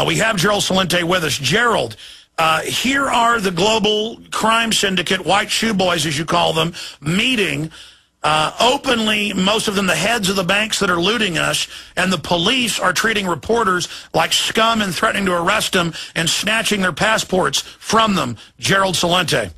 We have Gerald Celente with us. Gerald, here are the global crime syndicate, white shoe boys, as you call them, meeting openly, most of them the heads of the banks that are looting us, and the police are treating reporters like scum and threatening to arrest them and snatching their passports from them. Gerald Celente.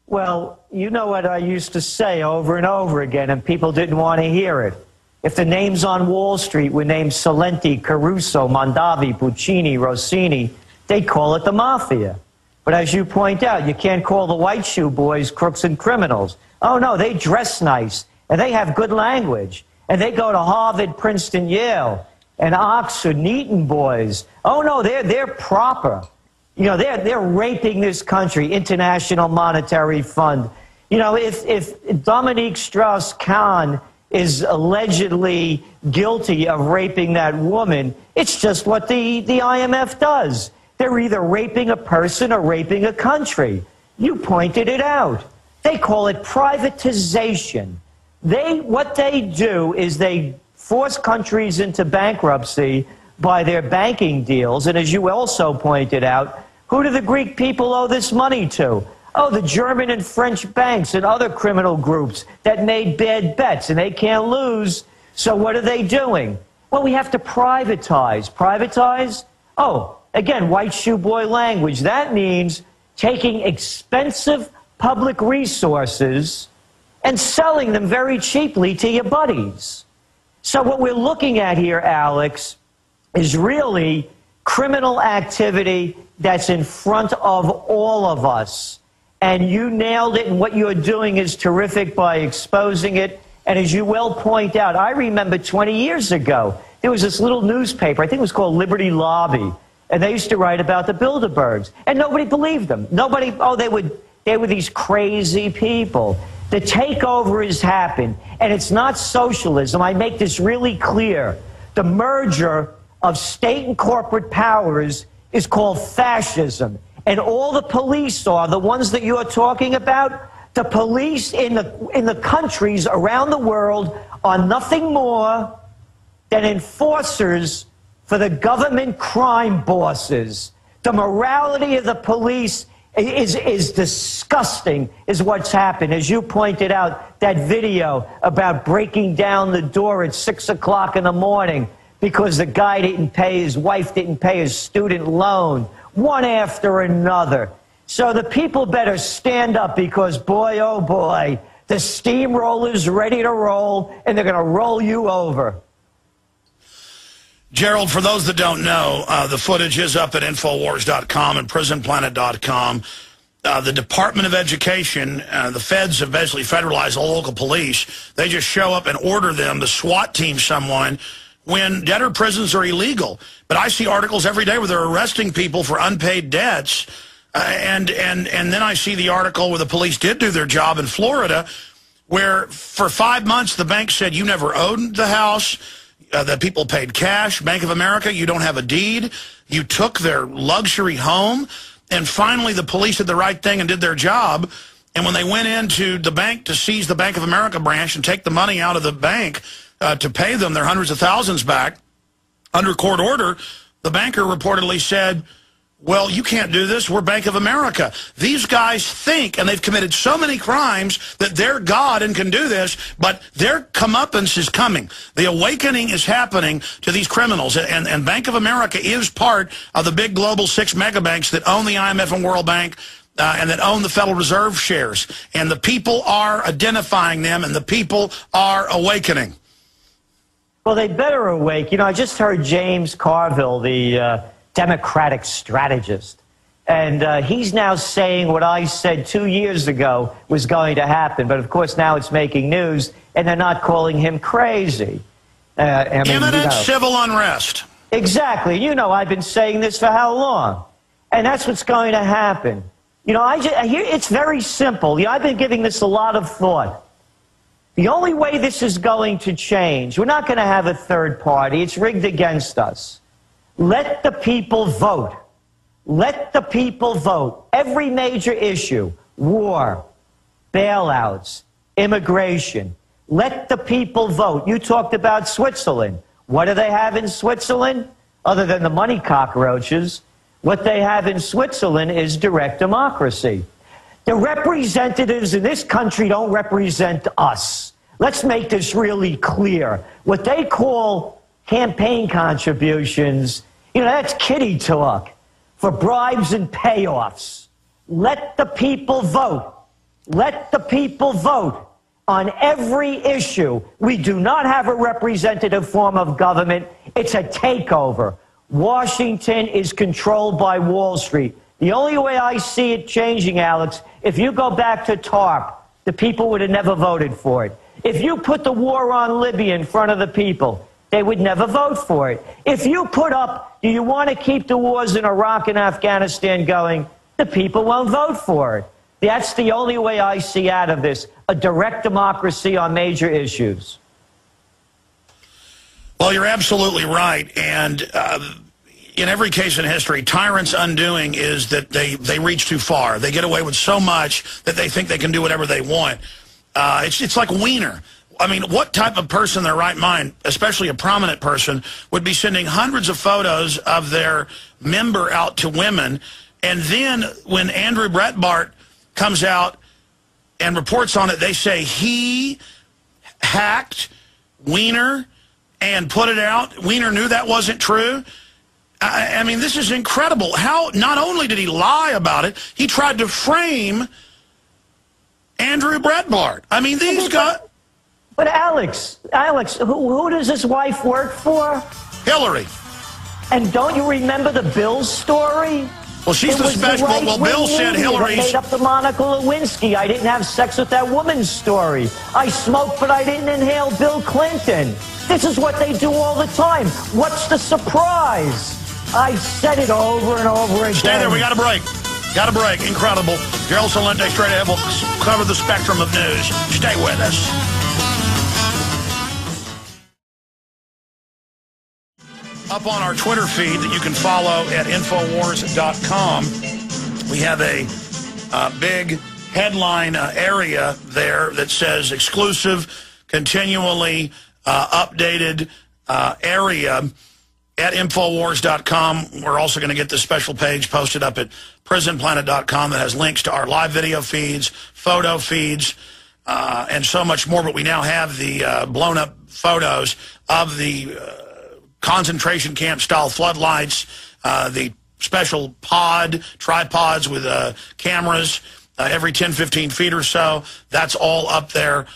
Well, you know what I used to say over and over again, and people didn't want to hear it. If the names on Wall Street were named Celente, Caruso, Mondavi, Puccini, Rossini, they'd call it the mafia. But as you point out, you can't call the white shoe boys crooks and criminals. Oh, no, they dress nice, and they have good language, and they go to Harvard, Princeton, Yale, and Oxford, Eton boys. Oh, no, they're proper. You know, they're raping this country, International Monetary Fund. You know, if Dominique Strauss-Kahn is allegedly guilty of raping that woman, it's just what the IMF does. They're either raping a person or raping a country. You pointed it out. They call it privatization. What they do is they force countries into bankruptcy by their banking deals. And as you also pointed out, who do the Greek people owe this money to? Oh, the German and French banks and other criminal groups that made bad bets, and they can't lose. So what are they doing? Well, we have to privatize. Privatize? Oh, again, white shoe boy language. That means taking expensive public resources and selling them very cheaply to your buddies. So what we're looking at here, Alex, is really criminal activity that's in front of all of us. And you nailed it, and what you're doing is terrific by exposing it. And as you well point out, I remember 20 years ago, there was this little newspaper, I think it was called Liberty Lobby, and they used to write about the Bilderbergs. And nobody believed them. Nobody, oh, they were these crazy people. The takeover has happened, and it's not socialism. I make this really clear. The merger of state and corporate powers is called fascism. And all the police are, the ones that you're talking about, the police in the countries around the world are nothing more than enforcers for the government crime bosses. The morality of the police is disgusting, is what's happened. As you pointed out, that video about breaking down the door at 6 o'clock in the morning because the guy didn't pay, his wife didn't pay his student loan, one after another. So the people better stand up because, boy, oh boy, the steamroller's ready to roll, and they're going to roll you over. Gerald, for those that don't know, the footage is up at Infowars.com and PrisonPlanet.com. The Department of Education, the feds have basically federalized all local police. They just show up and order them to SWAT team someone when debtor prisons are illegal. But I see articles every day where they're arresting people for unpaid debts. And then I see the article where the police did do their job in Florida, where for 5 months the bank said you never owned the house. The people paid cash. Bank of America, you don't have a deed. You took their luxury home. And finally, the police did the right thing and did their job. And when they went into the bank to seize the Bank of America branch and take the money out of the bank to pay them their hundreds of thousands back, under court order, the banker reportedly said, well, you can't do this. We're Bank of America. These guys think, and they've committed so many crimes, that they're God and can do this, but their comeuppance is coming. The awakening is happening to these criminals, and Bank of America is part of the big global 6 mega banks that own the IMF and World Bank and that own the Federal Reserve shares. And the people are identifying them, and the people are awakening. Well, they better awake. You know, I just heard James Carville, the Democratic strategist. And he's now saying what I said 2 years ago was going to happen. But, of course, now it's making news, and they're not calling him crazy. Imminent civil unrest. Exactly. You know, I've been saying this for how long? And that's what's going to happen. You know, it's very simple. You know, I've been giving this a lot of thought. The only way this is going to change, we're not going to have a third party. It's rigged against us. Let the people vote. Let the people vote. Every major issue, war, bailouts, immigration. Let the people vote. You talked about Switzerland. What do they have in Switzerland? other than the money cockroaches. What they have in Switzerland is direct democracy. The representatives in this country don't represent us. Let's make this really clear. What they call campaign contributions, that's kitty talk for bribes and payoffs. Let the people vote. Let the people vote on every issue. We do not have a representative form of government. It's a takeover. Washington is controlled by Wall Street. The only way I see it changing, Alex, if you go back to TARP, the people would have never voted for it. If you put the war on Libya in front of the people, they would never vote for it. If you put up, do you want to keep the wars in Iraq and Afghanistan going, the people won't vote for it. That's the only way I see out of this, a direct democracy on major issues. Well, you're absolutely right. And in every case in history, tyrants' undoing is that they reach too far. They get away with so much that they think they can do whatever they want. It's like Wiener. I mean, what type of person in their right mind, especially a prominent person, would be sending hundreds of photos of their member out to women, and then when Andrew Breitbart comes out and reports on it, they say he hacked Wiener and put it out. Wiener knew that wasn't true. I mean, this is incredible. How not only did he lie about it, he tried to frame Andrew Breitbart. I mean, these guys... But Alex, who does his wife work for? Hillary. And don't you remember the Bill story? Well, she's the special. Well, Bill said Hillary's... made up the Monica Lewinsky, I didn't have sex with that woman's story. I smoked, but I didn't inhale Bill Clinton. This is what they do all the time. What's the surprise? I said it over and over again. Stay there. We got a break. Got a break. Incredible. Gerald Celente straight ahead. We'll cover the spectrum of news. Stay with us. Up on our Twitter feed that you can follow at Infowars.com, we have a big headline area there that says exclusive, continually updated area at Infowars.com. We're also going to get this special page posted up at PrisonPlanet.com that has links to our live video feeds, photo feeds, and so much more. But we now have the blown-up photos of the concentration camp-style floodlights, the special tripods with cameras every 10, 15 feet or so. That's all up there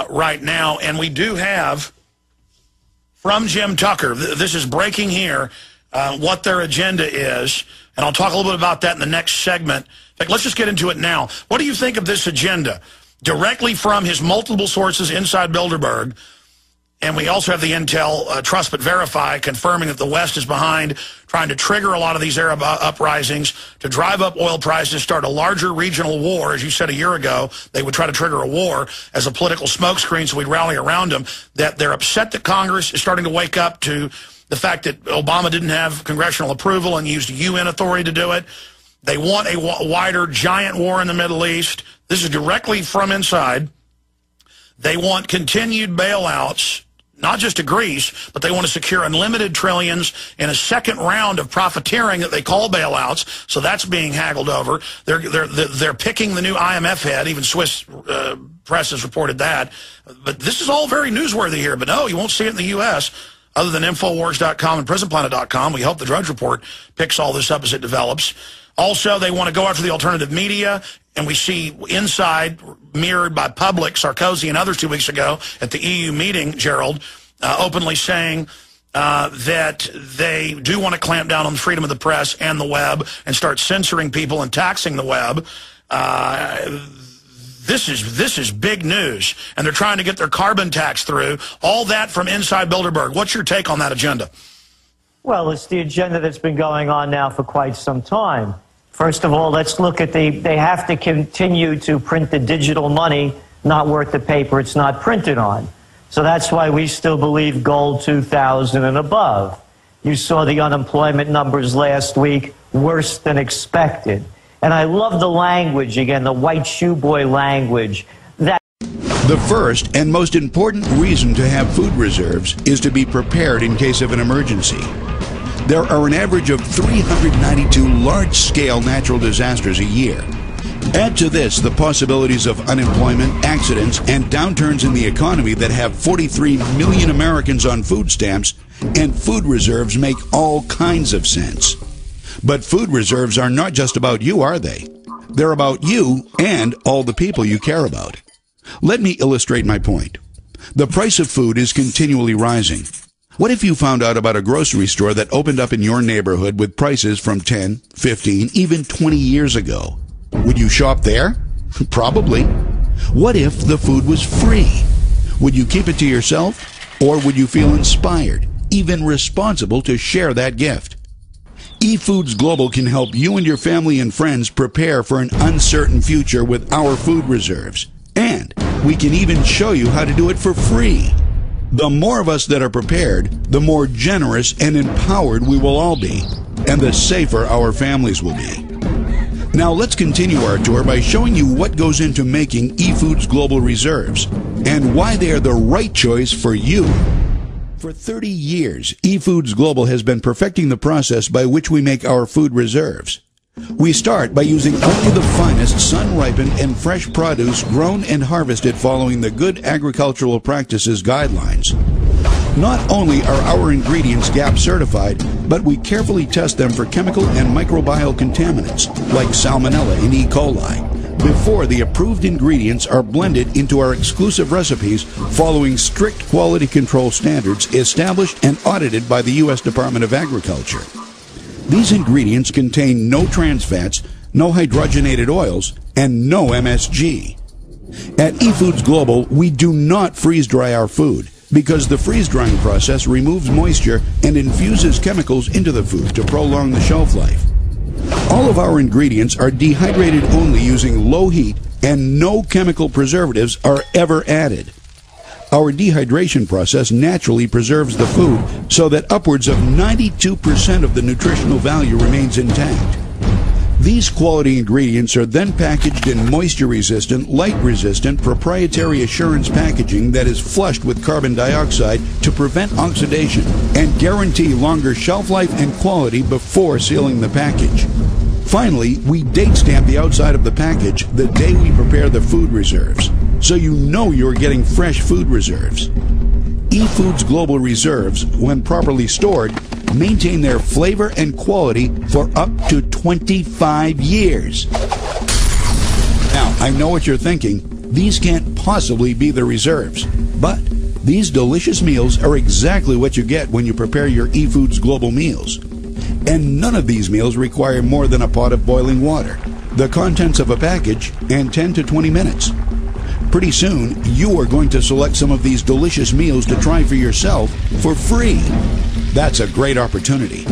right now. And we do have, from Jim Tucker, this is breaking here, what their agenda is. And I'll talk a little bit about that in the next segment. In fact, let's just get into it now. What do you think of this agenda? Directly from his multiple sources inside Bilderberg. And we also have the intel, trust but verify, confirming that the West is behind trying to trigger a lot of these Arab uprisings to drive up oil prices, start a larger regional war. As you said a year ago, they would try to trigger a war as a political smokescreen so we'd rally around them. That they're upset that Congress is starting to wake up to the fact that Obama didn't have congressional approval and used UN authority to do it. They want a wider, giant war in the Middle East. This is directly from inside. They want continued bailouts, not just to Greece, but they want to secure unlimited trillions in a second round of profiteering that they call bailouts. So that's being haggled over. They're picking the new IMF head. Even Swiss press has reported that. But this is all very newsworthy here. But no, you won't see it in the U.S. other than Infowars.com and PrisonPlanet.com. We hope the Drudge Report picks all this up as it develops. Also, they want to go after the alternative media, and we see inside, mirrored by Public, Sarkozy and others 2 weeks ago at the EU meeting, Gerald, openly saying that they do want to clamp down on the freedom of the press and the web and start censoring people and taxing the web. This is big news, and they're trying to get their carbon tax through. All that from inside Bilderberg. What's your take on that agenda? Well, it's the agenda that's been going on now for quite some time. First of all, let's look at they have to continue to print the digital money, not worth the paper it's not printed on. So that's why we still believe gold 2,000 and above. You saw the unemployment numbers last week, worse than expected. And I love the language, again, the white shoe boy language. The first and most important reason to have food reserves is to be prepared in case of an emergency. There are an average of 392 large-scale natural disasters a year. Add to this the possibilities of unemployment, accidents, and downturns in the economy that have 43 million Americans on food stamps, and food reserves make all kinds of sense. But food reserves are not just about you, are they? They're about you and all the people you care about. Let me illustrate my point. The price of food is continually rising. What if you found out about a grocery store that opened up in your neighborhood with prices from 10, 15, even 20 years ago? Would you shop there? Probably. What if the food was free? Would you keep it to yourself? Or would you feel inspired, even responsible to share that gift? eFoods Global can help you and your family and friends prepare for an uncertain future with our food reserves. And we can even show you how to do it for free. The more of us that are prepared, the more generous and empowered we will all be, and the safer our families will be. Now let's continue our tour by showing you what goes into making eFoods Global Reserves and why they are the right choice for you. For 30 years, eFoods Global has been perfecting the process by which we make our food reserves. We start by using only the finest sun-ripened and fresh produce grown and harvested following the Good Agricultural Practices guidelines. Not only are our ingredients GAP certified, but we carefully test them for chemical and microbial contaminants like Salmonella and E. coli before the approved ingredients are blended into our exclusive recipes following strict quality control standards established and audited by the U.S. Department of Agriculture. These ingredients contain no trans fats, no hydrogenated oils, and no MSG. At eFoods Global, we do not freeze dry our food because the freeze drying process removes moisture and infuses chemicals into the food to prolong the shelf life. All of our ingredients are dehydrated only using low heat, and no chemical preservatives are ever added. Our dehydration process naturally preserves the food so that upwards of 92% of the nutritional value remains intact. These quality ingredients are then packaged in moisture-resistant, light-resistant, proprietary assurance packaging that is flushed with carbon dioxide to prevent oxidation and guarantee longer shelf life and quality before sealing the package. Finally, we date stamp the outside of the package the day we prepare the food reserves, so you know you're getting fresh food reserves. eFoods Global Reserves, when properly stored, maintain their flavor and quality for up to 25 years. Now, I know what you're thinking. These can't possibly be the reserves. But these delicious meals are exactly what you get when you prepare your eFoods Global meals. And none of these meals require more than a pot of boiling water, the contents of a package, and 10 to 20 minutes. Pretty soon, you are going to select some of these delicious meals to try for yourself for free. That's a great opportunity.